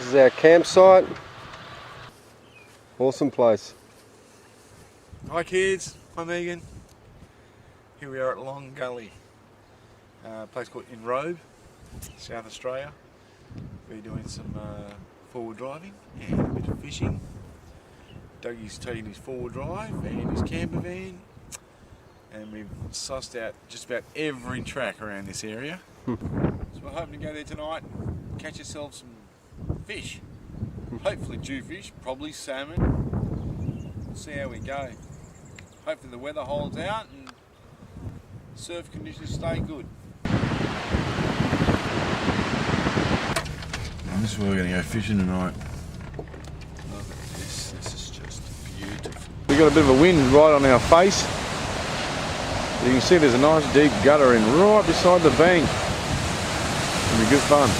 This is our campsite. Awesome place. Hi kids, I'm Egan. Here we are at Long Gully, a place called Inrobe, South Australia. We're doing some forward driving and a bit of fishing. Dougie's taking his forward drive and his camper van, and we've sussed out just about every track around this area. So we're hoping to go there tonight, catch ourselves some fish. Hopefully jewfish, probably salmon. We'll see how we go. Hopefully the weather holds out and surf conditions stay good. And this is where we're going to go fishing tonight. Look at this, this is just beautiful. We've got a bit of a wind right on our face. You can see there's a nice deep gutter in right beside the bank. It'll be good fun.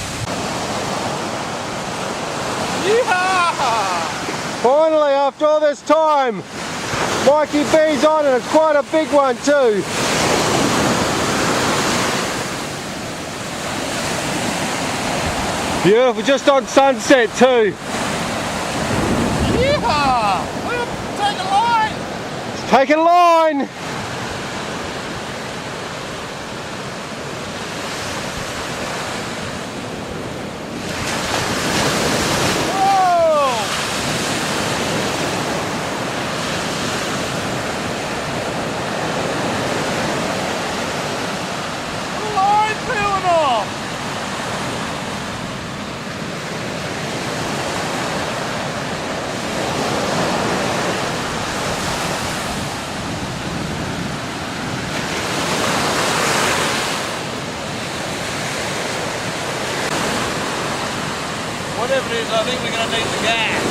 Yeehaw! Finally, after all this time, Mikey B's on, and it's quite a big one too. Beautiful, just on sunset too. Yeehaw! We'll take a line! Let's take a line! Whatever it is, I think we're going to need the gas.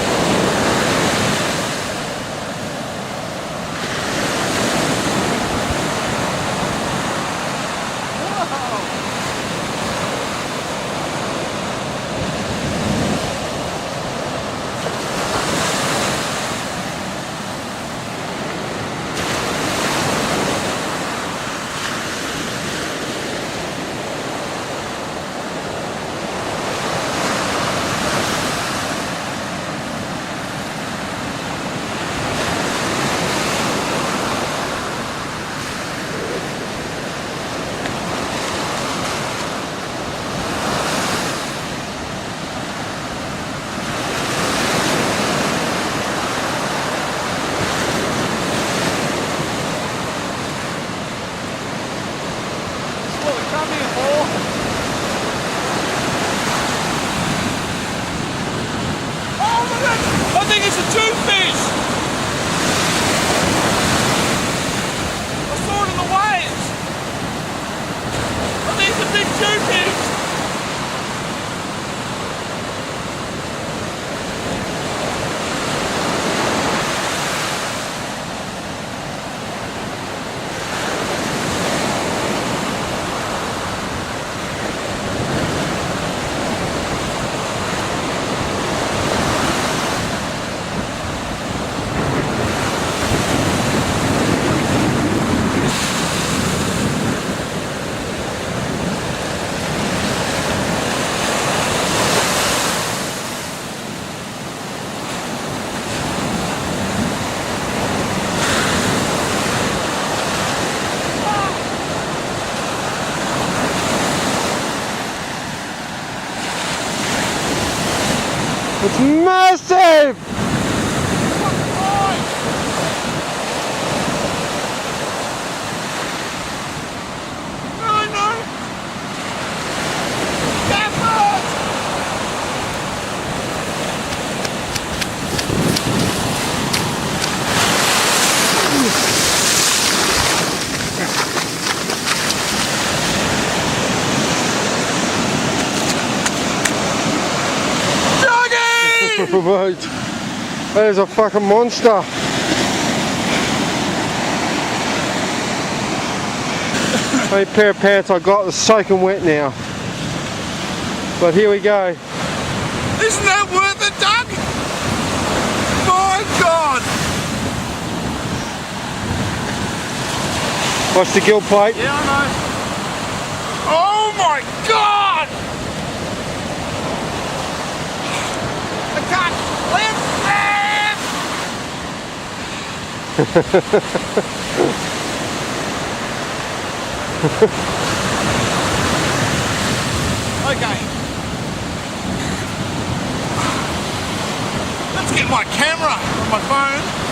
I think it's a toothfish! I saw it in the waves! I think it's a big toothfish! It's massive! Mate, that is a fucking monster. Only pair of pants I got is soaking wet now. But here we go. Isn't that worth it, Doug? My God! Watch the gill plate. Yeah, I know. Oh my God! cut! Let's Okay. Let's get my camera on my phone.